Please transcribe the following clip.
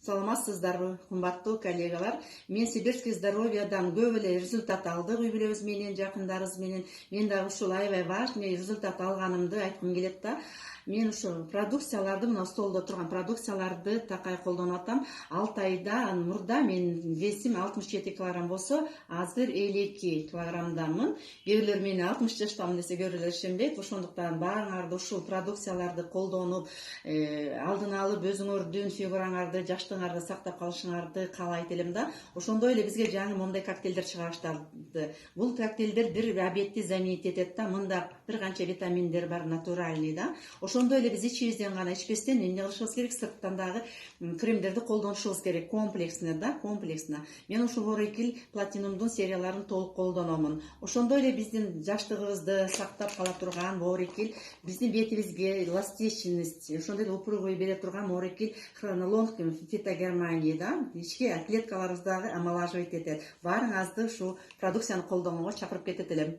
Саламатсыздарбы, кымбаттуу коллегалар. Мен Сибирский здоровьядан көп эле результат алдык үй бүлөбүз менен, жакындарыбыз менен. Мен дагы ушул аябай важный результат алганымды айткым келет да. Мен ушул продукцияларды, мына столдо турган продукцияларды такай колдонуп атам. 6 айда мурда мен весим 67 килограмм болсо, азыр 52 килограммдамын. Кээ бирлер мени 60 жаштамын десе көрүлөр ишенбейт. Ошондуктан баарыңарды ушул продукцияларды колдонуп, алдын алып өзүңөрдүн фигураңарды, жаштыгыңарды сактап калышыңарды каалайт элем да. Ошондой эле бизге жаңы моундай коктейлдер чыга баштады. Бул коктейлдер бир обедти заменить этет да. Мында бир канча витаминдер бар, натуральный да. Ошондой эле биз ичибизден гана ичпестен эмне кылышыбыз керек? Сырттан дагы кремдерди колдонушубуз керек, комплексно да, комплексно. Мен ушул Орекил платинумдун серияларын толук колдономун. Ошондой эле биздин жаштыгыбызды сактап кала турган Орекил, биздин бетибизге эластичность, ошондой эле упругий бере турган Орекил хронолонг фитогермания да, ички клеткаларыбыздагы омолаживать этет. Баарыңызды ушу продукцияны колдонууга чакырып кетет элем.